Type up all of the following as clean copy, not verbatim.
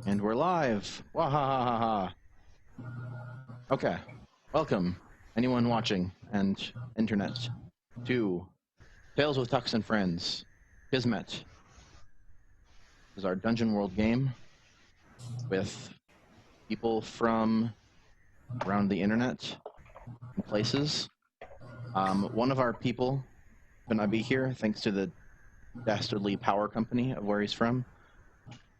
And we're live. Wah ha ha ha ha. Okay. Welcome, anyone watching and internet, to Tales with Tux and Friends. Kismet is our Dungeon World game with people from around the internet and places. One of our people could not be here thanks to the dastardly power company of where he's from.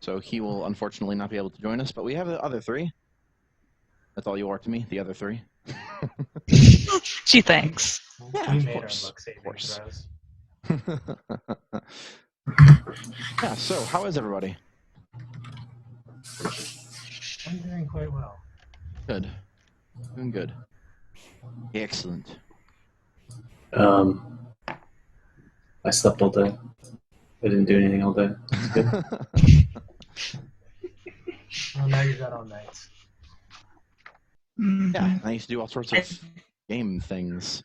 So he will unfortunately not be able to join us, but we have the other three. That's all you are to me, the other three. Gee, thanks. Yeah, We of made our course, luck of saving course. throws. Yeah, so how is everybody? I'm doing quite well. Good. Doing good. Excellent. I slept all day. I didn't do anything all day. It's good. Well, now you've got all nights. Yeah, I used to do all sorts of game things.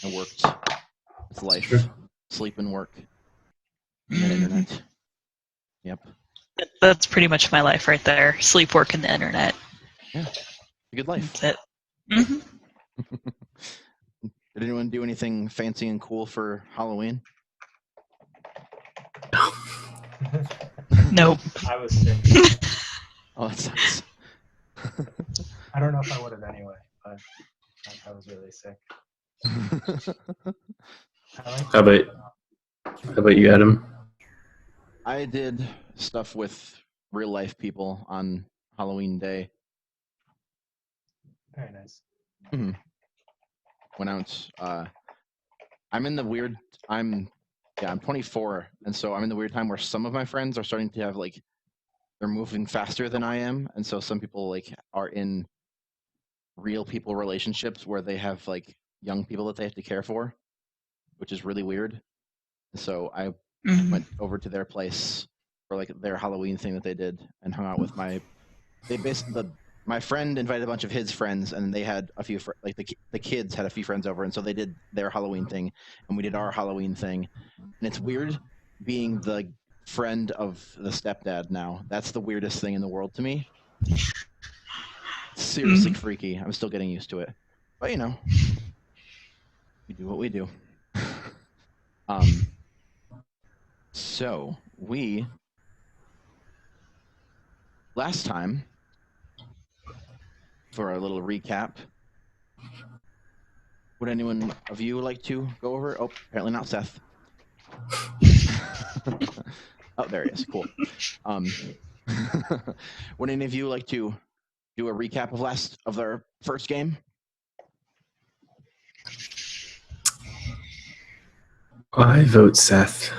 I worked. It's life. Sure. Sleep and work. And the internet. Yep. That's pretty much my life right there. Sleep, work, and the internet. Yeah. A good life. That's it. Did anyone do anything fancy and cool for Halloween? Nope. I was sick. Oh, that sucks. I don't know if I would have anyway, but I was really sick. How about you, Adam? I did stuff with real life people on Halloween Day. Very nice. Went out. I'm in the weird. I'm 24, and so I'm in the weird time where some of my friends are starting to have they're moving faster than I am, and so some people are in real people relationships where they have young people that they have to care for, which is really weird. So I went over to their place for their Halloween thing that they did and hung out with my friend invited a bunch of his friends, and they had a few the kids had a few friends over, and so they did their Halloween thing, and we did our Halloween thing. And it's weird being the friend of the stepdad now. That's the weirdest thing in the world to me. Seriously freaky. I'm still getting used to it, but we do what we do. So we last time, for a little recap, would anyone of you like to go over? Oh, apparently not Seth. Oh, there he is. Cool. Would any of you like to do a recap of their first game? I vote Seth.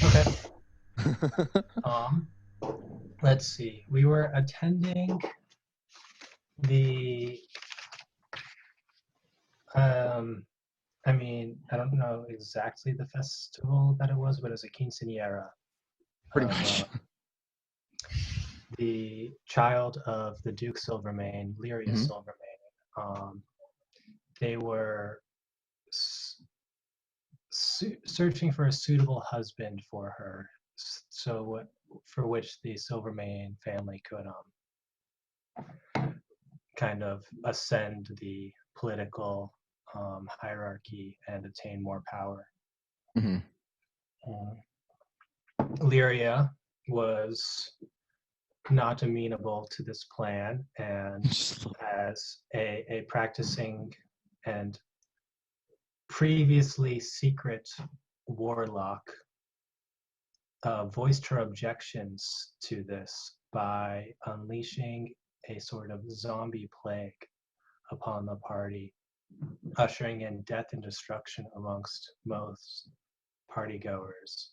Okay. Let's see. We were attending the. I don't know exactly the festival that it was, but it was a quinceañera. Pretty much. The child of the Duke Silvermane, Lyria Silvermane, they were searching for a suitable husband for her, so for which the Silvermane family could kind of ascend the political hierarchy and attain more power. Lyria was not amenable to this plan, and as a practicing and previously secret warlock, voiced her objections to this by unleashing a sort of zombie plague upon the party, ushering in death and destruction amongst most partygoers.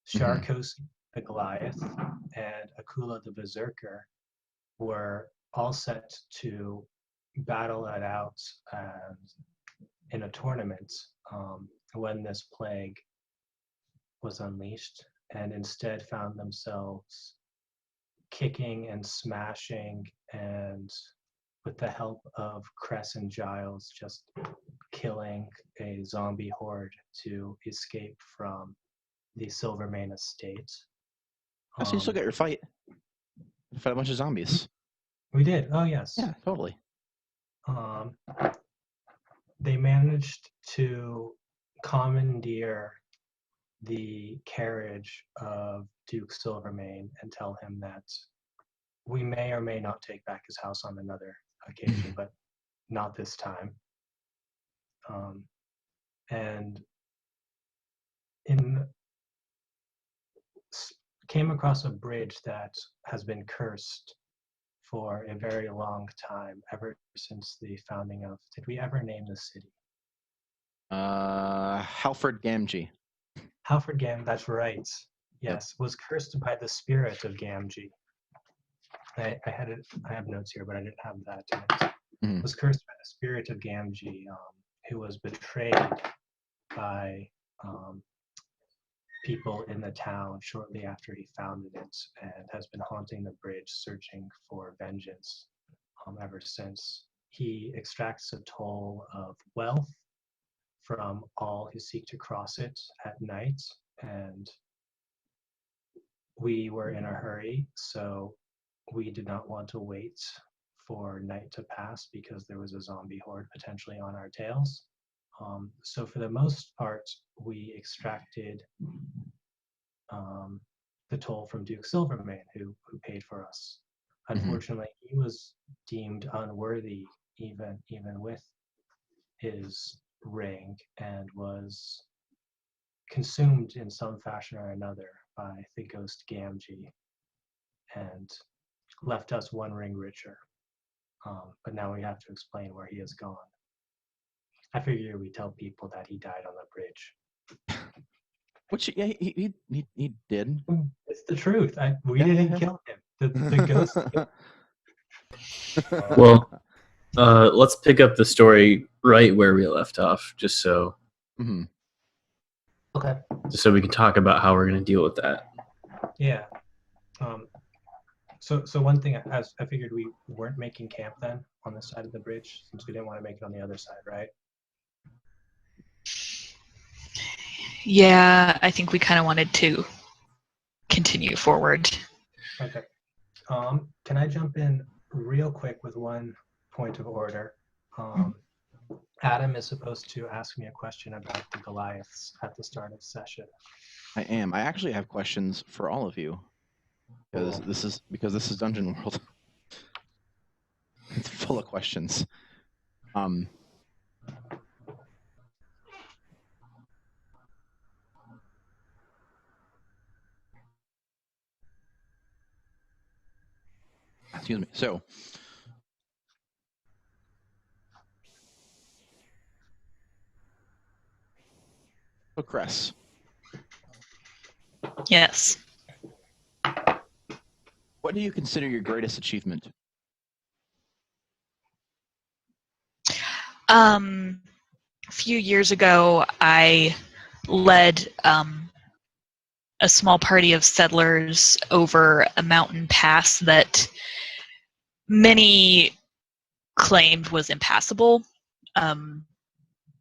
Sharkos the Goliath and Akula the Berserker were all set to battle it out in a tournament when this plague was unleashed, and instead found themselves kicking and smashing, and with the help of Cress and Giles, just killing a zombie horde to escape from the Silvermane estate. Oh, so you still got your fight. You fight a bunch of zombies. We did. Oh yes. Yeah, totally. They managed to commandeer the carriage of Duke Silvermane and tell him that we may or may not take back his house on another occasion, but not this time. And came across a bridge that has been cursed for a very long time, ever since the founding of. Did we ever name the city? Halford Gamgee. Halford Gam. That's right. Yes, was cursed by the spirit of Gamgee. I have notes here, but I didn't have that. Mhm. Was cursed by the spirit of Gamgee, who was betrayed by people in the town shortly after he founded it, and has been haunting the bridge, searching for vengeance ever since. He extracts a toll of wealth from all who seek to cross it at night, and we were in a hurry, so we did not want to wait for night to pass because there was a zombie horde potentially on our tails. So for the most part, we extracted the toll from Duke Silvermane, who paid for us. Unfortunately, he was deemed unworthy even with his ring, and was consumed in some fashion or another by the ghost Gamgee, and left us one ring richer. But now we have to explain where he has gone. I figure we tell people that he died on the bridge. Which, yeah, he did. It's the truth. We didn't kill him. The ghost. Well, let's pick up the story right where we left off, just so Okay. just so we can talk about how we're going to deal with that. Yeah. So one thing, as I figured we weren't making camp then on this side of the bridge, since we didn't want to make it on the other side, right? Yeah, I think we kind of wanted to continue forward. Okay. Can I jump in real quick with one point of order? Adam is supposed to ask me a question about the Goliaths at the start of session. I am. I actually have questions for all of you. Because this is Dungeon World. It's full of questions. Excuse me. So Cress, Yes. what do you consider your greatest achievement? A few years ago, I led a small party of settlers over a mountain pass that many claimed was impassable.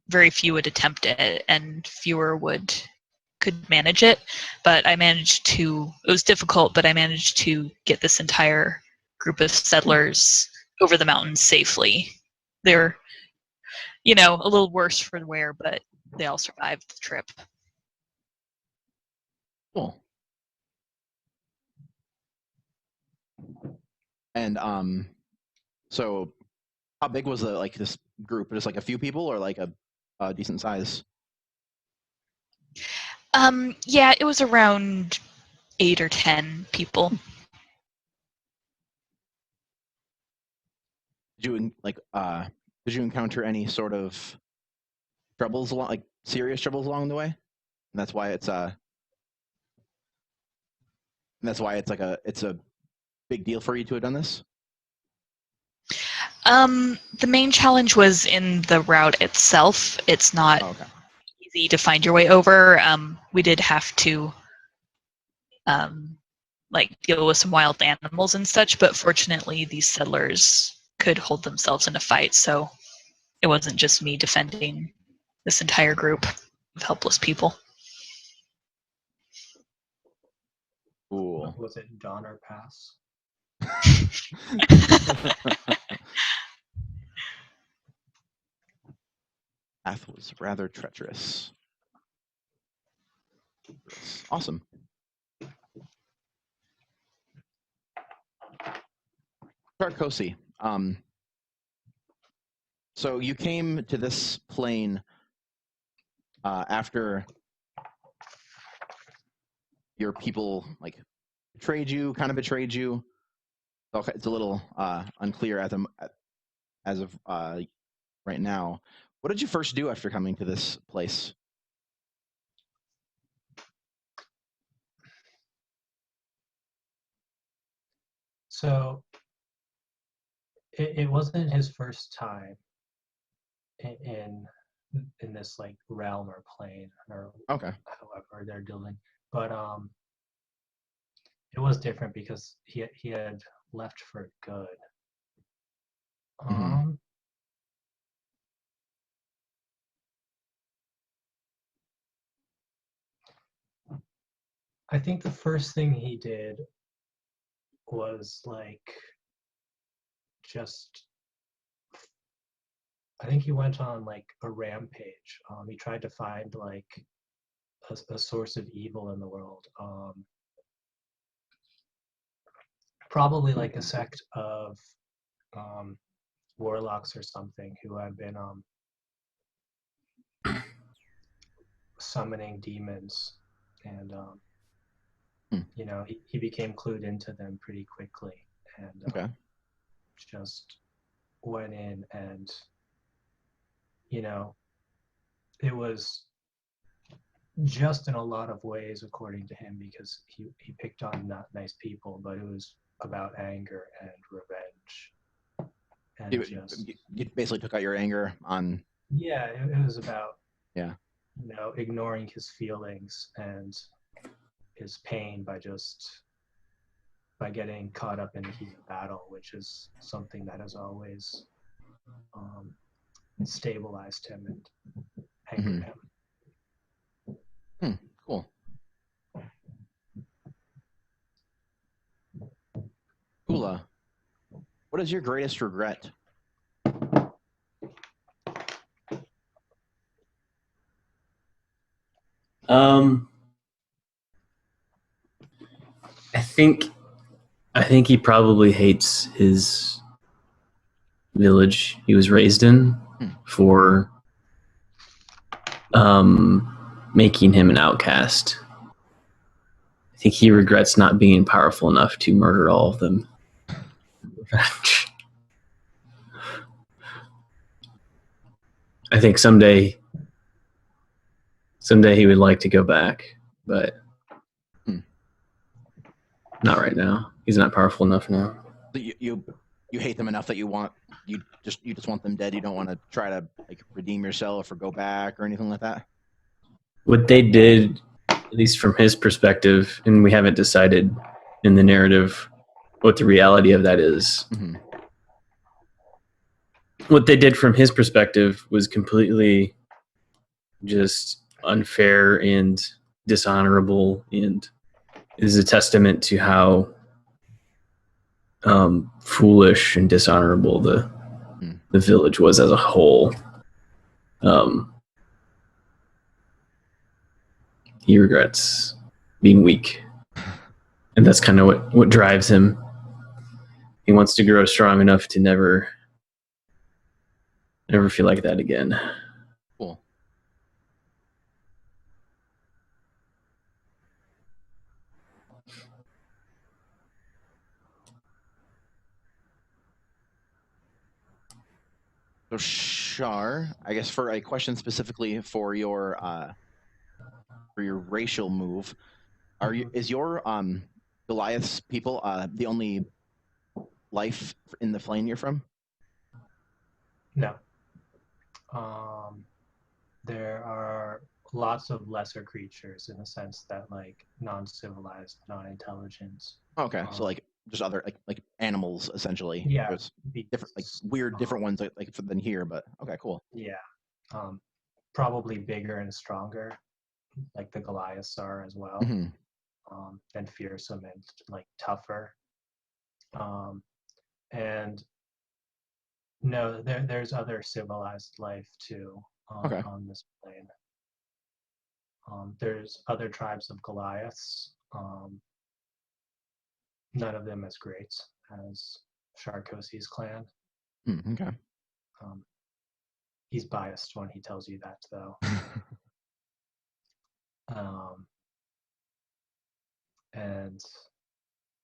Very few would attempt it, and fewer could manage it. But I managed to. It was difficult, but I managed to get this entire group of settlers over the mountains safely. They're, a little worse for the wear, but they all survived the trip. Cool. And so how big was this group? Just like a few people, or like a decent size? Yeah, it was around 8 or 10 people. Did you encounter any sort of troubles serious troubles along the way? And that's why it's a big deal for you to have done this? The main challenge was in the route itself. It's not easy to find your way over. We did have to deal with some wild animals and such, but fortunately these settlers could hold themselves in a fight, so it wasn't just me defending this entire group of helpless people. Cool. Was it Donner Pass? Path was rather treacherous. Awesome. Tarkosi. So you came to this plane after your people like betrayed you, kind of betrayed you. Okay, it's a little unclear as of right now. What did you first do after coming to this place? So it wasn't his first time in this like realm or plane or Okay. however they're dealing, but it was different because he had left for good. Mhm. I think the first thing he did was like just I think he went on like a rampage. He tried to find like a source of evil in the world. Probably like a sect of um, warlocks or something who had been summoning demons, and you know he became clued into them pretty quickly, and Okay. just went in, and you know it was just in a lot of ways according to him because he picked on not nice people, but it was about anger and revenge and You basically took out your anger on. yeah, it was about Yeah. you know ignoring his feelings and his pain by getting caught up in the heat of battle, which is something that has always um, stabilized him and anchored him. Cool. Ula, what is your greatest regret? I think he probably hates his village he was raised in for making him an outcast. I think he regrets not being powerful enough to murder all of them. I think someday he would like to go back, but not right now. He's not powerful enough now. You hate them enough that you just want them dead. You don't want to try to like redeem yourself or go back or anything like that. What they did, at least from his perspective, and we haven't decided in the narrative what the reality of that is. Mm-hmm. What they did from his perspective was completely just unfair and dishonorable, and is a testament to how foolish and dishonorable the village was as a whole. He regrets being weak, and that's kind of what drives him. He wants to grow strong enough to never feel like that again. Cool. So Shar, I guess for a question specifically for your racial move, is your Goliath's people the only life in the plane you're from? No. There are lots of lesser creatures in the sense that like non-civilized, non-intelligent. Okay, so like just other like animals essentially. Yeah, There's different like weird different ones like than here, but okay, cool. Yeah, probably bigger and stronger, like the Goliaths are as well. Mm-hmm. and fearsome and like tougher. And no, there's other civilized life too Okay. on this plane. There's other tribes of Goliaths. None of them as great as Sharkosi's clan. Okay. He's biased when he tells you that, though. And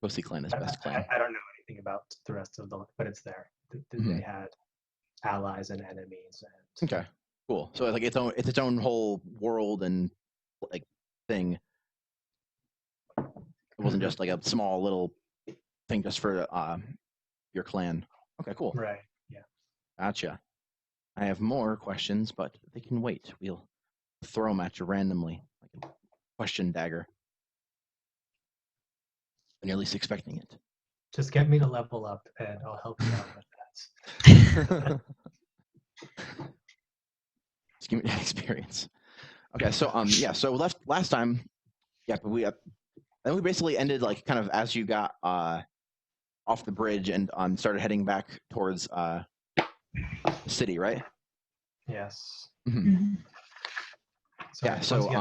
Ghosty clan is best clan. I don't know anything about the rest of the, but it's there. They had allies and enemies. And Okay, cool. So like it's its own whole world and like thing. It wasn't just like a small little thing just for your clan. Okay, cool. Right. Yeah. Gotcha. I have more questions, but they can wait. We'll throw them at you randomly, like a question dagger. When you're least expecting it. Just get me to level up, and I'll help you out with that. Just give me that experience. Okay, so yeah, so last time, yeah, but then we basically ended like kind of as you got off the bridge and started heading back towards the city, right? Yes. Mm-hmm. So yeah. So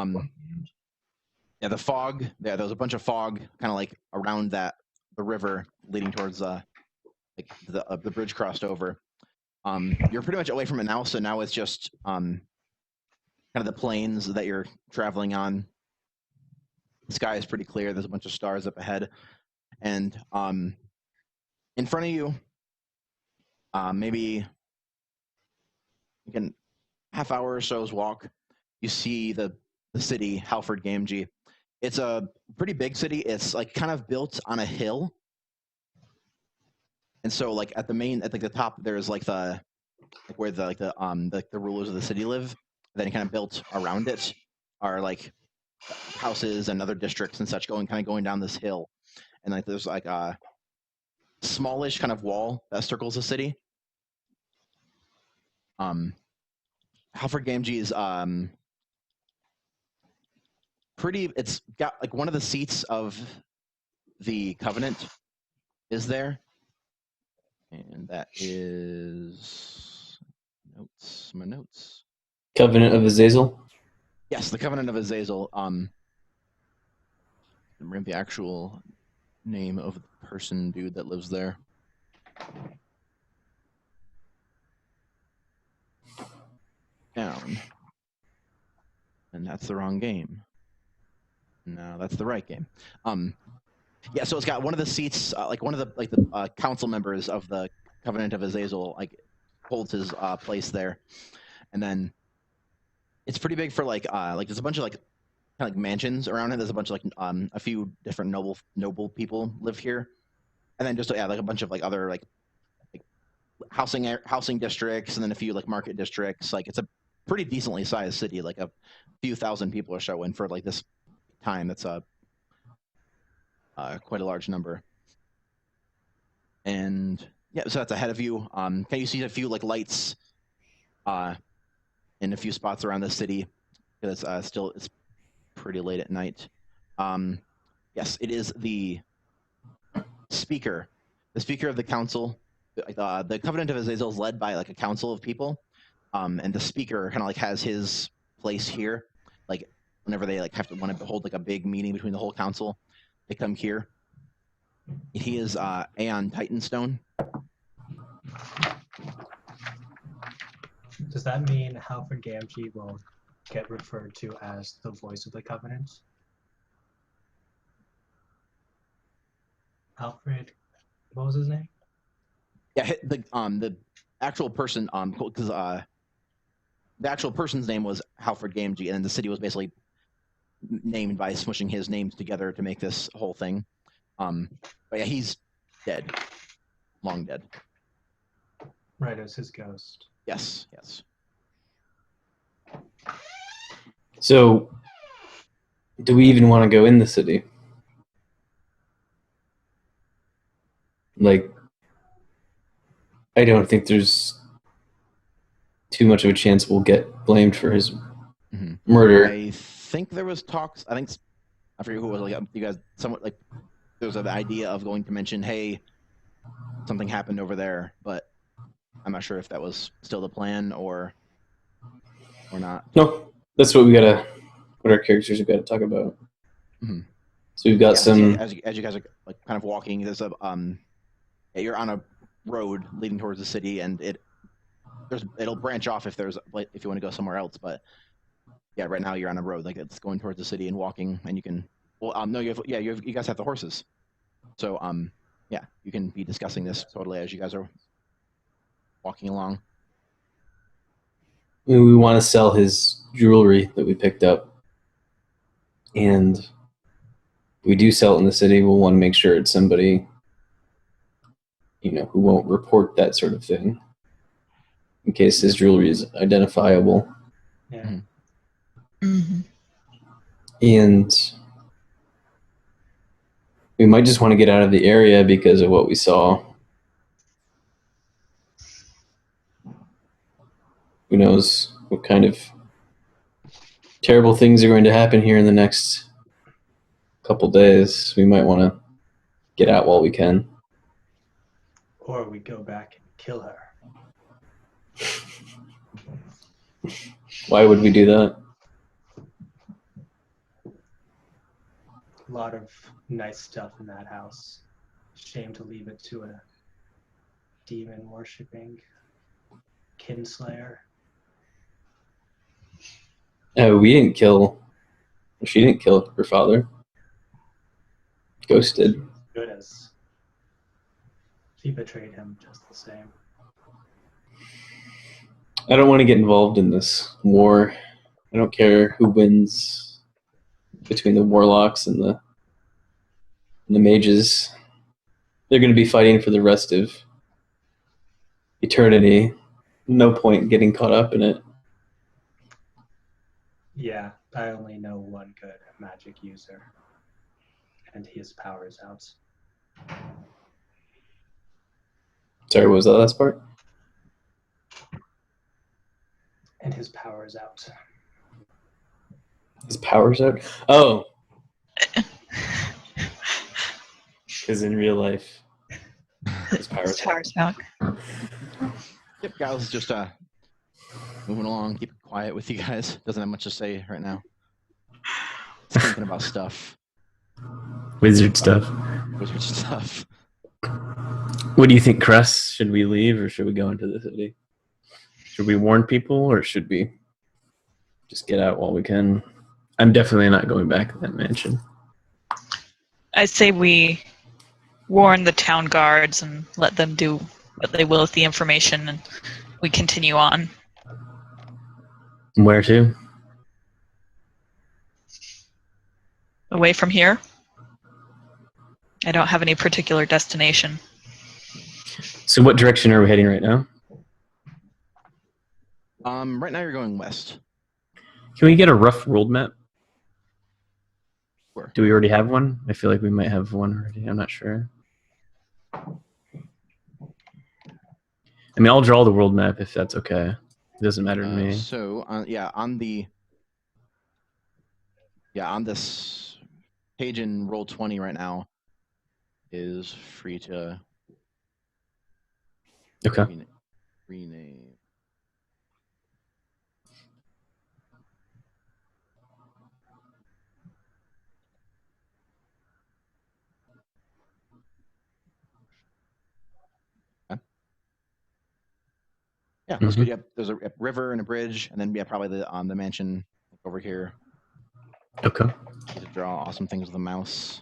yeah, the fog. Yeah, there was a bunch of fog, kind of like around the river leading towards like the bridge crossed over. You're pretty much away from it now, so now it's just kind of the plains that you're traveling on. The sky is pretty clear. There's a bunch of stars up ahead, and in front of you, maybe again half hour or so's walk, you see the city, Halford Gamgee. It's a pretty big city. It's like kind of built on a hill, and so like at the top, there's like where the rulers of the city live. Then kind of built around it are like houses and other districts and such going down this hill, and like there's like a smallish kind of wall that circles the city. Halford Gamgee is pretty. It's got like one of the seats of the Covenant is there, and that is my notes. Covenant of Azazel. Yes, the Covenant of Azazel. Remember the actual name of the person, dude, that lives there. Down. And that's the wrong game. No, that's the right game. Yeah, so it's got one of the seats, like one of the council members of the Covenant of Azazel, like holds his place there, and then it's pretty big for like there's a bunch of like kind of like mansions around it. There's a bunch of like a few different noble people live here, and then just like a bunch of like other like housing districts, and then a few like market districts. Like it's a pretty decently sized city. Like a few thousand people are showing for like this time. That's quite a large number. And yeah, so that's ahead of you. Can you see a few like lights in a few spots around the city? Because it's pretty late at night. Yes, it is the speaker of the council. The Covenant of Azazel is led by like a council of people, and the speaker kind of like has his place here. Like whenever they like want to hold like a big meeting between the whole council, they come here. He is Aeon Titanstone. Does that mean Halford Gamgee will get referred to as the voice of the Covenant? Alfred, what was his name? Yeah, the actual person because the actual person's name was Halford Gamgee, and then the city was basically named by smushing his names together to make this whole thing. But yeah, he's dead, long dead. Right, it was his ghost. Yes. So, do we even want to go in the city? Like, I don't think there's too much of a chance we'll get blamed for his murder. I think there was talks. I I forget who it was. Like you guys, somewhat like there was an idea of going to mention, hey, something happened over there, but I'm not sure if that was still the plan or not. No, that's what what our characters have got to talk about. Mm-hmm. So we've got some. As you guys are like kind of walking, there's a you're on a road leading towards the city, and it'll branch off if you want to go somewhere else. But yeah, right now you're on a road like it's going towards the city and walking, and you can. Well, no, you guys have the horses, so yeah, you can be discussing this totally as you guys are walking along. We want to sell his jewelry that we picked up, and if we do sell it in the city, we'll want to make sure it's somebody, who won't report that sort of thing, in case his jewelry is identifiable. Yeah. Mm-hmm. And we might just want to get out of the area because of what we saw. Who knows what kind of terrible things are going to happen here in the next couple days. We might want to get out while we can. Or we go back and kill her. Why would we do that? A lot of nice stuff in that house. Shame to leave it to a demon worshipping kinslayer. We didn't kill. She didn't kill her father. Ghost did. Good as she betrayed him just the same. I don't want to get involved in this war. I don't care who wins between the warlocks and the mages. They're going to be fighting for the rest of eternity. No point getting caught up in it. Yeah, I only know one good magic user, and his power is out. Sorry, what was that last part? And his power is out. His power's out? Oh. Because in real life, his power's out. Yep, Giles just moving along, keep it quiet with you guys. Doesn't have much to say right now. Thinking about stuff. Wizard stuff. Wizard stuff. What do you think, Cress? Should we leave or should we go into the city? Should we warn people or should we just get out while we can? I'm definitely not going back to that mansion. I say we warn the town guards and let them do what they will with the information, and we continue on. Where to? Away from here. I don't have any particular destination. So what direction are we heading right now? Right now you're going west. Can we get a rough world map? Sure. Do we already have one? I feel like we might have one already. I'm not sure. I mean, I'll draw the world map if that's okay. It doesn't matter to me. So, on this page in Roll20 right now is free to Okay. rename. Yeah, that's good. Yep, there's a river and a bridge, and then probably the mansion over here. Okay. You to draw awesome things with a mouse.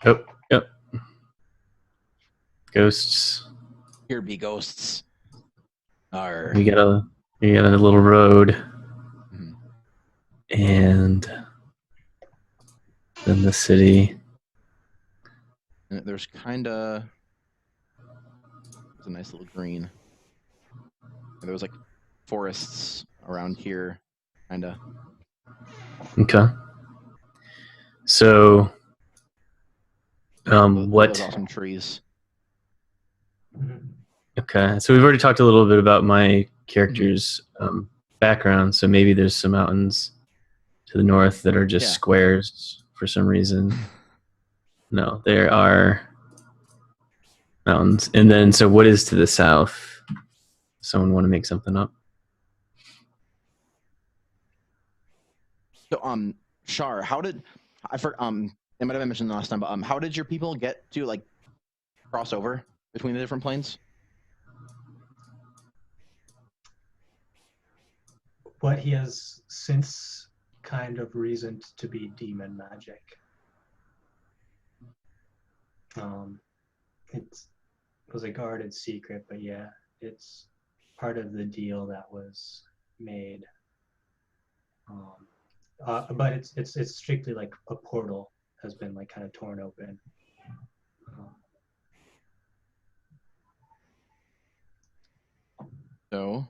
Oh, yep. Ghosts. Here be ghosts. Arr. We got a little road, and then the city. And there's a nice little green. And there was like forests around here, kinda. Okay. So, what? Those awesome trees. Okay, so we've already talked a little bit about my character's background, so maybe there's some mountains to the north that are just Yeah. squares for some reason? No, there are mountains. And then, so what is to the south? Someone want to make something up? So, Shar, how did I for it might have been mentioned last time, but how did your people get to like cross over between the different planes? What he has since kind of reasoned to be demon magic. It was a guarded secret, but yeah, it's part of the deal that was made. But it's strictly like a portal has been like kind of torn open. So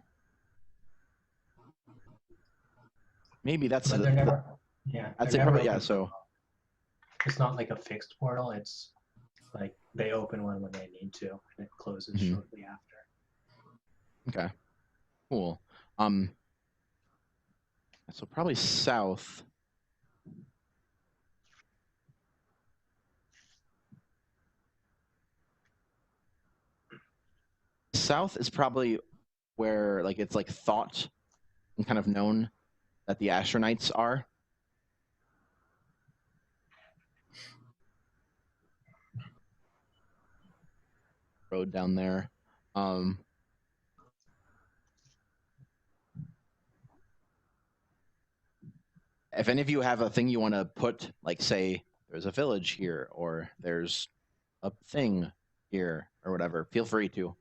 maybe that's But they're never, yeah. I'd they're say never probably yeah. open. So It's not like a fixed portal. It's like they open one when they need to, and it closes Mhm. shortly after. okay, cool. So probably south. South is probably where like it's like thought and kind of known that the Astronites are. Road down there. If any of you have a thing you want to put, like say there's a village here or there's a thing here or whatever, feel free to,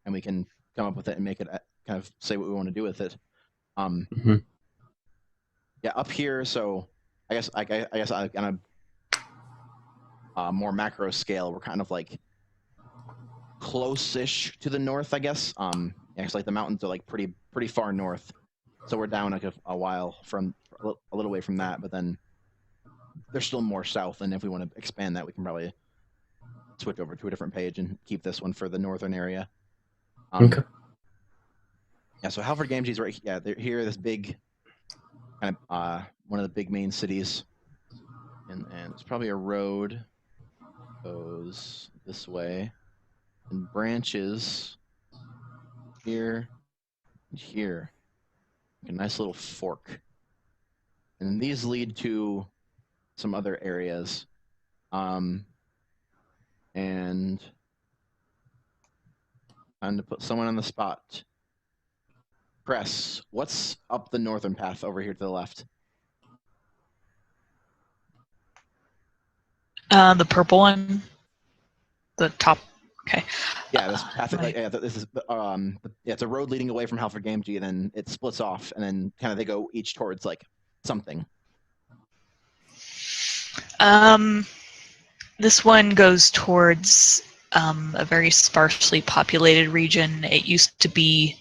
and we can come up with it and make it kind of say what we want to do with it. Mhm. Yeah, up here. So I guess I kind of more macro scale. We're kind of like close-ish to the north, I guess. Actually, like the mountains are like pretty far north, so we're down like a while from a little way from that. But then there's still more south, and if we want to expand that, we can probably switch over to a different page and keep this one for the northern area. Okay. Yeah, so Halford Games is right. Yeah, they're here. This big kind of one of the big main cities, and it's probably a road goes this way and branches here and here. Like a nice little fork, and these lead to some other areas. And time to put someone on the spot. Press, what's up the northern path over here to the left? The purple one, the top. Okay. Yeah, this path. My- Yeah, this is yeah, it's a road leading away from Halford Gamgee, and then it splits off, and then kind of they go each towards like something. This one goes towards a very sparsely populated region. It used to be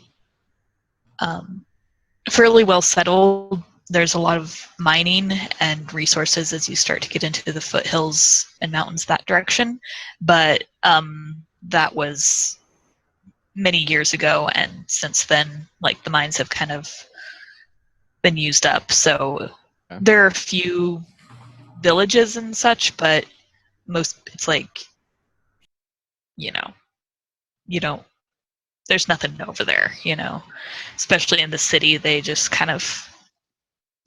fairly well settled. There's a lot of mining and resources as you start to get into the foothills and mountains that direction, but that was many years ago, and since then, like the mines have kind of been used up. So Okay. there are a few villages and such, but most it's like, you know, you don't. There's nothing over there, you know. Especially in the city, they just kind of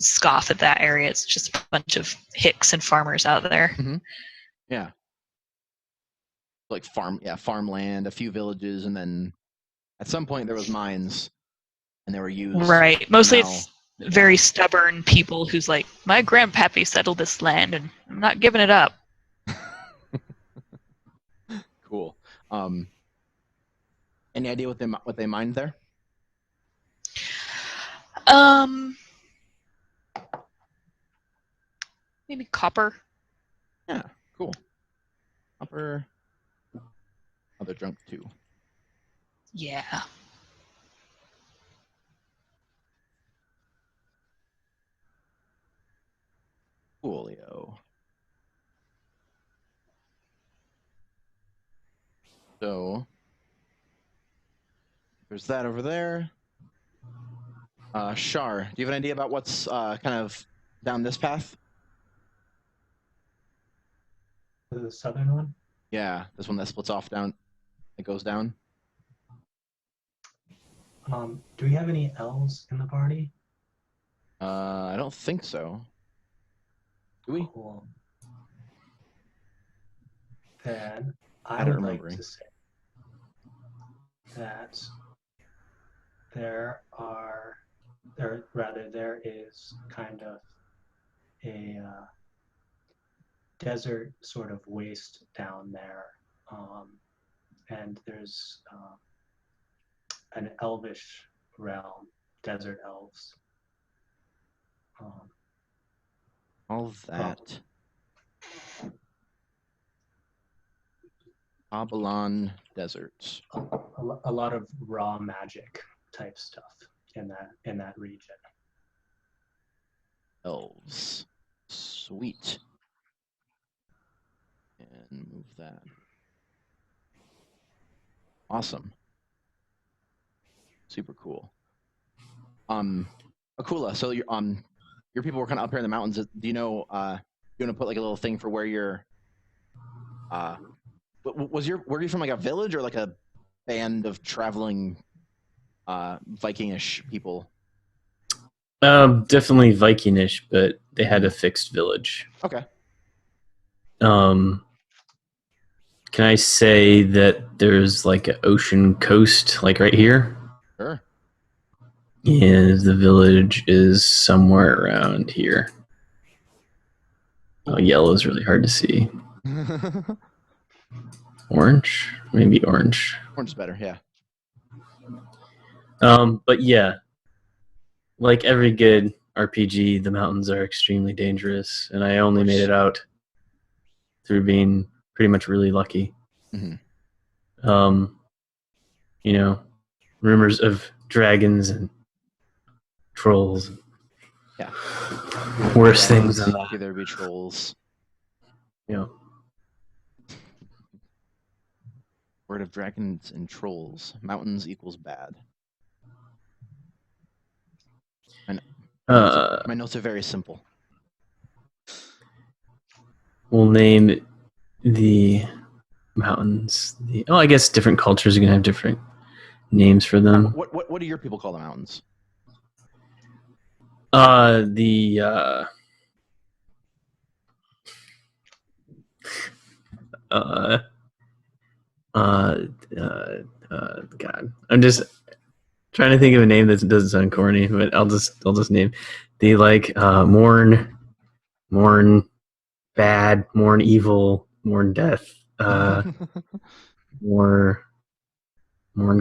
scoff at that area. It's just a bunch of hicks and farmers out there. Mm-hmm. Yeah, like farmland, a few villages, and then at some point there was mines, and they were used. Right. Mostly now, it's very stubborn people who's like, my grandpappy settled this land and I'm not giving it up. Cool. Any idea what they mined there? Maybe copper. Yeah, cool. Upper. Oh, they're drunk too. Yeah. Coolio. So there's that over there. Shar, do you have an idea about what's kind of down this path? The southern one? Yeah, this one that splits off down. It goes down. Do we have any elves in the party? I don't think so. Do we? Cool. Then I Bad at would like remembering. to say that there is kind of a desert sort of waste down there, and there's an elvish realm, desert elves. All that. Abalon Deserts. A lot of raw magic type stuff in that region. Elves. Sweet. And move that. Awesome. Super cool. Akula, so your people were kind of up here in the mountains. Do you know you want to put like a little thing for where you're were you from like a village or like a band of traveling Vikingish people? Definitely Vikingish, but they had a fixed village. Okay. Can I say that there's like an ocean coast, like right here? Sure. And the village is somewhere around here. Oh, yellow is really hard to see. Orange? Maybe orange. Orange is better, yeah. But yeah, like every good RPG, the mountains are extremely dangerous, and I only made it out through being pretty much really lucky. Mm-hmm. You know, rumors of dragons and trolls. Yeah. Worse things than that. Either be trolls. Yeah. Word of dragons and trolls. Mountains equals bad. My notes are very simple. We'll name the mountains. I guess different cultures are gonna have different names for them. What do your people call the mountains? God, I'm just trying to think of a name that doesn't sound corny, but I'll just name the mourn bad, mourn evil, mourn death, mourn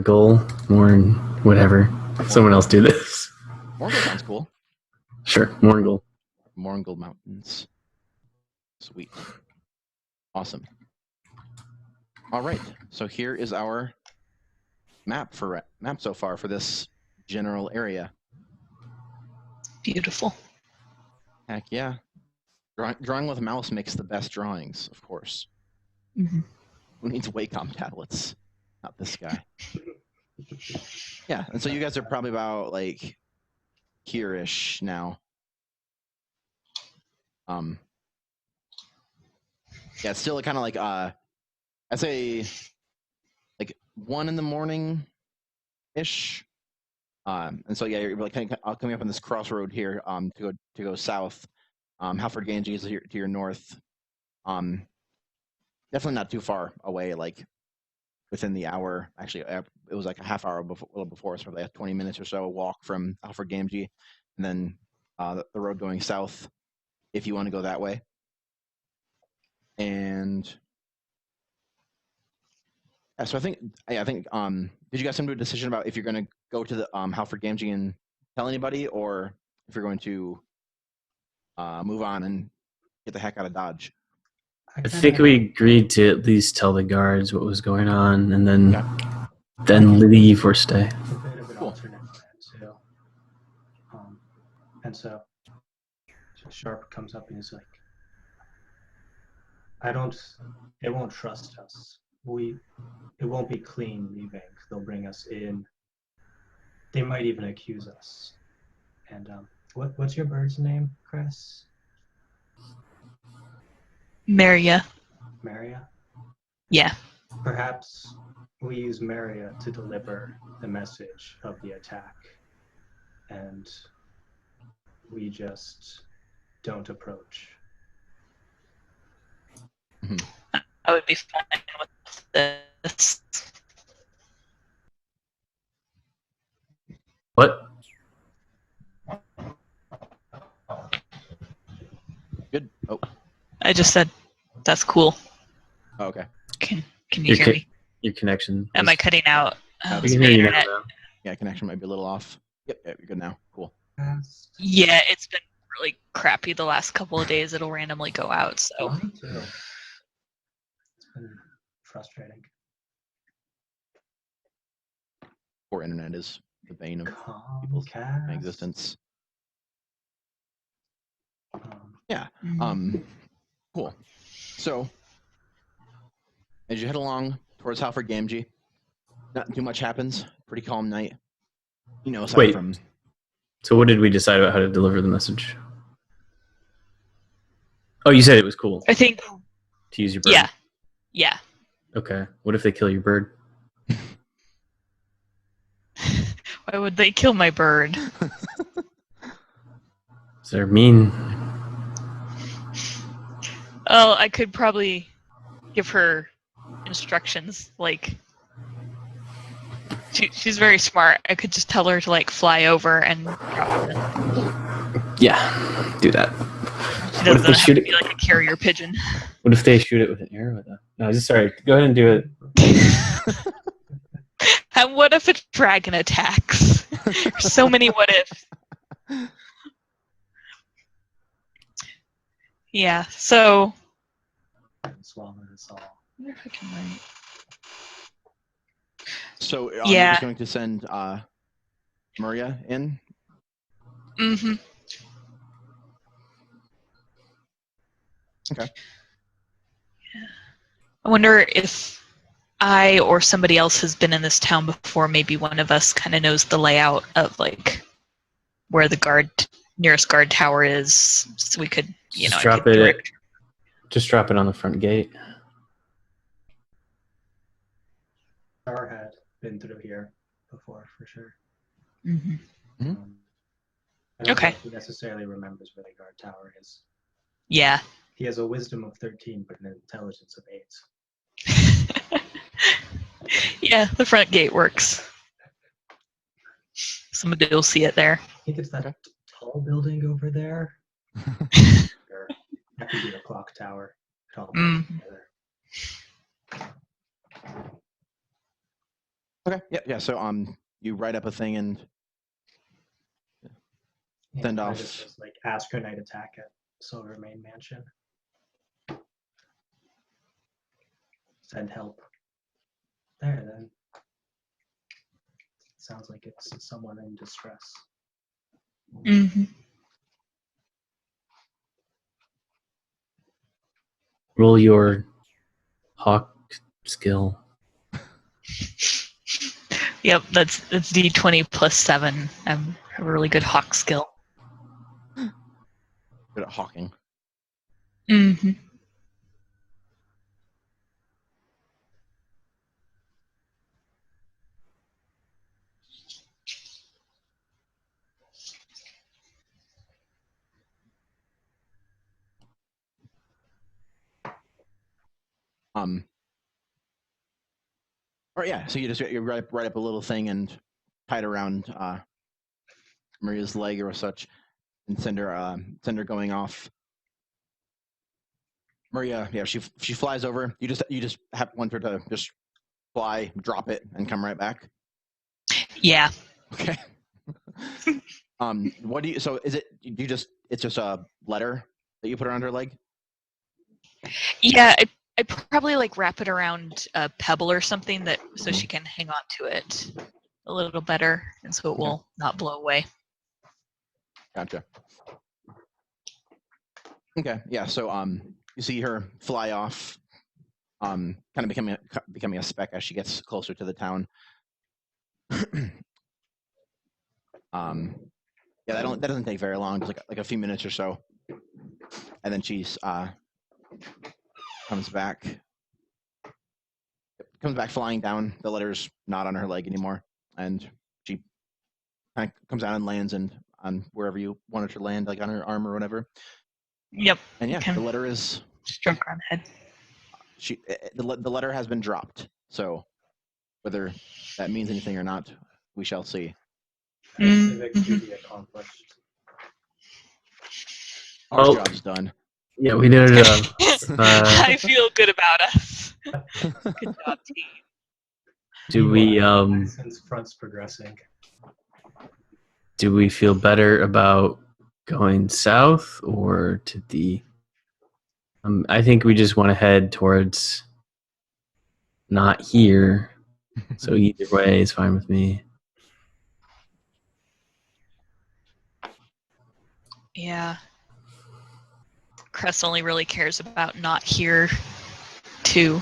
goal, mourn whatever. Someone else do this. Morgul sounds cool. Sure, Morgul. Morgul Mountains. Sweet. Awesome. All right. So here is our map so far for this general area. Beautiful. Heck yeah. Drawing with a mouse makes the best drawings, of course. Mm-hmm. Who needs Wacom tablets? Not this guy. Yeah, and so you guys are probably about like here-ish now. Yeah, it's still kind of like I'd say like 1 a.m. ish. And so yeah, you're like coming up on this crossroad here to go south. Halford Ganges is here to your north. Definitely not too far away, like within the hour. Actually, it was like a half hour a little before, so like 20 minutes or so walk from Halford Ganges, and then the road going south if you want to go that way. And yeah, so I think did you guys come to a decision about if you're going to go to the Halford Ganges and tell anybody, or if you're going to move on and get the heck out of Dodge? I think we agreed to at least tell the guards what was going on, and then leave or stay. It's a bit of an alternate plan too. And so Sharp comes up and he's like, they won't trust us. It won't be clean leaving. They'll bring us in. They might even accuse us. And What's your bird's name, Chris? Maria. Maria? Yeah. Perhaps we use Maria to deliver the message of the attack, and we just don't approach. I would be fine with this. What? Good. Oh, I just said that's cool. okay. Can you Your hear ki- me? Your connection. Am I cutting out? We We Is can my hear you now. internet? though. Yeah, connection might be a little off. Yep, you're good now. Cool. Yeah, it's been really crappy the last couple of days. It'll randomly go out. So Me too. It's been frustrating. Poor internet is the bane of people's Comcast. existence. Um, Cool. So, as you head along towards Halford Gamgee, not too much happens. Pretty calm night. You know, aside Wait. from So what did we decide about how to deliver the message? Oh, you said it was cool I think to use your bird. yeah. Okay. What if they kill your bird? Why would they kill my bird? They're mean. Oh, I could probably give her instructions. Like, she's very smart. I could just tell her to like fly over and drop it. Yeah, do that. She What if doesn't they have shoot to it? be like a carrier pigeon. What if they shoot it with an arrow? Though? No, just sorry. Go ahead and do it. And what if a dragon attacks? There's so many what ifs. Yeah, so swallow this all. I wonder if I can write. So you're Yeah. just going to send Maria in? Mm-hmm. Okay. I wonder if I or somebody else has been in this town before. Maybe one of us kind of knows the layout of like where the nearest guard tower is, so we could, Just I drop could it. direct. Just drop it on the front gate. Star had been through here before, for sure. Mm-hmm. I don't Okay. know if he necessarily remembers where the guard tower is. Yeah. He has a wisdom of 13, but an intelligence of 8. Yeah, the front gate works. Somebody will see it there. I think it's that Okay. tall building over there. Or that could be the clock tower. It all Mm. blends together. Okay. Yeah. So you write up a thing and Send I off. just was like ask her night attack at Silver Main Mansion. Send help. There then. Sounds like it's someone in distress. Mm-hmm. Roll your hawk skill. Yep, that's D20 plus 7. I have a really good hawk skill. good at hawking. Mm-hmm. Or yeah. So you write up a little thing and tie it around Maria's leg or such, and send her going off. Maria, yeah, she flies over. You just want her to just fly, drop it, and come right back. Yeah. Okay. What do you? So is it? You just? It's just a letter that you put around her leg. Yeah, I probably like wrap it around a pebble or something so she can hang on to it a little better, and so it will not blow away. Gotcha. Okay. Yeah. So you see her fly off, kind of becoming a speck as she gets closer to the town. Yeah, that doesn't take very long, just like a few minutes or so, and then she's comes back flying down. The letter's not on her leg anymore, and she kind of comes down and lands on wherever you want her to land, like on her arm or whatever. Yep. And yeah, Okay. the letter is Struck her on the head. the letter has been dropped. So whether that means anything or not, we shall see. Civic Mhm. duty accomplished. Our Oh. job's done. Yeah, we did our job. I feel good about us. Good job, team. Do we Since front's progressing. do we feel better about going south or to the? I think we just want to head towards not here. So either way is fine with me. Yeah. Cress only really cares about not here, too.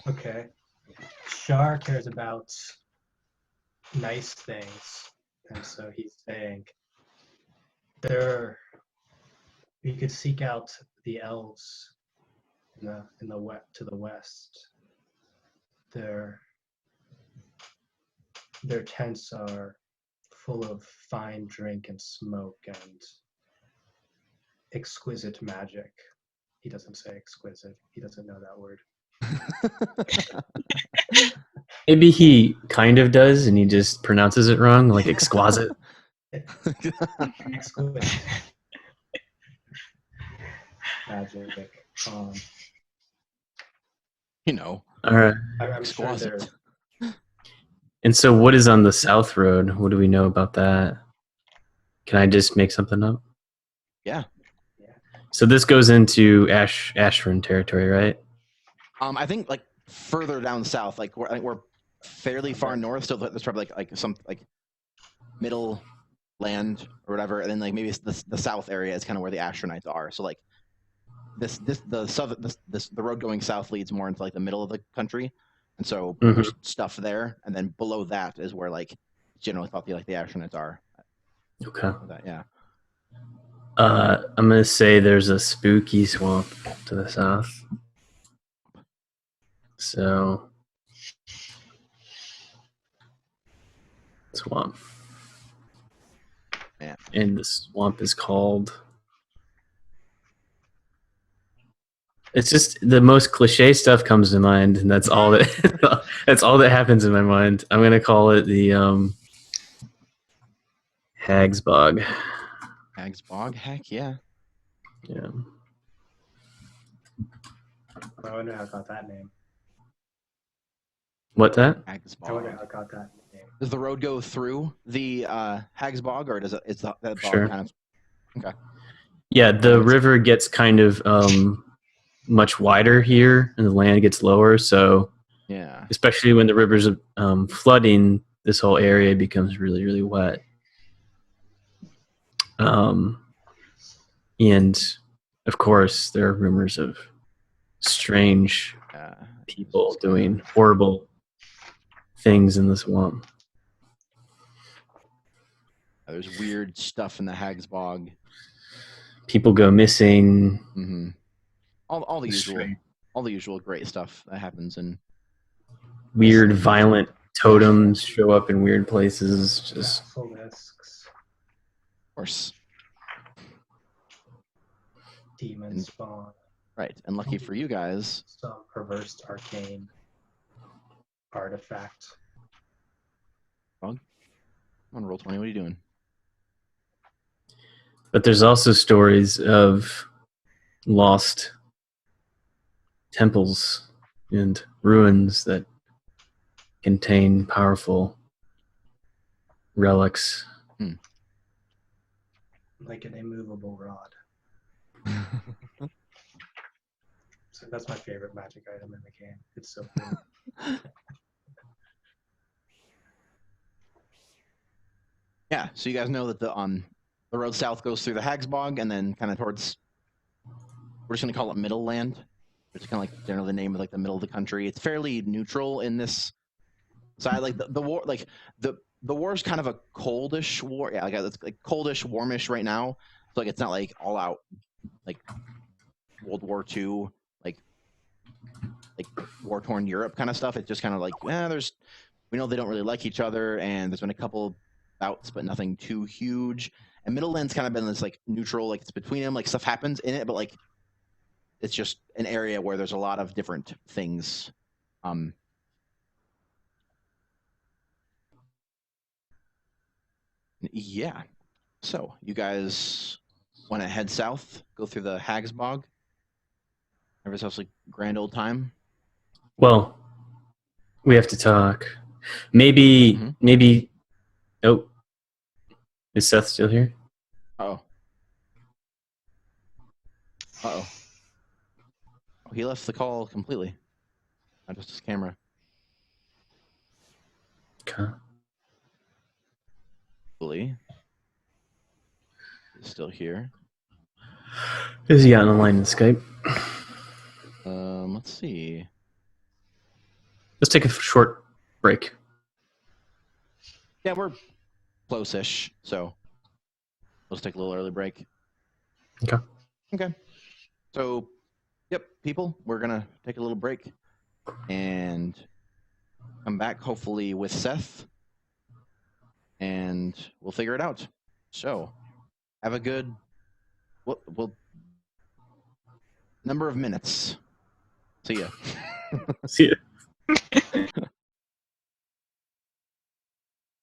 Okay. Shar cares about nice things, and so he's saying we could seek out the elves in the west to the west. Their tents are full of fine drink and smoke and exquisite magic. He doesn't say exquisite. He doesn't know that word. Maybe he kind of does, and he just pronounces it wrong, like exquisite. Exquisite magic. You know, All right. I'm sure they're exquisite. And so, what is on the south road? What do we know about that? Can I just make something up? Yeah. So this goes into Ashford territory, right? I think like further down south, like I think we're fairly far north, so there's probably like some like middle land or whatever, and then like maybe the south area is kind of where the Astronites are. So like the road going south leads more into like the middle of the country, and so there's stuff there, and then below that is where like generally thought the Astronites are. Okay. Yeah. I'm gonna say there's a spooky swamp to the south. So swamp. Yeah. And the swamp is called. It's just the most cliche stuff comes to mind, and that's all that that's all that happens in my mind. I'm gonna call it the Hag's Bog. Hag's Bog? Heck yeah. Yeah. I wonder how I got that name. What that? Hag's I wonder Bog. how I got that name. Does the road go through the Hag's Bog, or does it's that bog Sure. kind of? Okay. Yeah, the river gets kind of much wider here, and the land gets lower. So, Yeah. especially when the river's flooding, this whole area becomes really, really wet. And of course, there are rumors of strange people doing horrible things in the swamp. There's weird stuff in the Hag's Bog. People go missing. Mm-hmm. All the usual great stuff that happens in weird, violent totems show up in weird places. Just Basilisks, of course. demon spawn. Right, and lucky for you guys, Some perverse arcane artifact. Come on, roll 20. What are you doing? But there's also stories of lost temples and ruins that contain powerful relics. Like an immovable rod. So that's my favorite magic item in the game. It's so cool. Yeah, so you guys know that the road south goes through the Hag's Bog and then kind of towards, we're just going to call it Middle Land. It's kind of like generally the name of like the middle of the country. It's fairly neutral in this So I like the war, like the war is kind of a coldish war. Yeah, like it's like coldish, warmish right now. So like it's not like all out like World War II, like war torn Europe kind of stuff. It's just kind of like we know they don't really like each other, and there's been a couple bouts, but nothing too huge. And Middleland's kind of been this like neutral, like it's between them, like stuff happens in it, but like it's just an area where there's a lot of different things. Yeah. So you guys want to head south, go through the Hag's Bog? Have yourselves a grand old time. Well, we have to talk. Maybe, Mhm. maybe. Oh, is Seth still here? Uh-oh. Uh-oh. Oh, he left the call completely. Not just his camera. Okay. Hopefully. He's still here. Is he on the line in Skype? Let's see. Let's take a short break. Yeah, we're close-ish, so let's take a little early break. Okay. Okay. So, yep, people, we're gonna take a little break and come back hopefully with Seth, and we'll figure it out. So, have a good we'll number of minutes. See ya. See ya.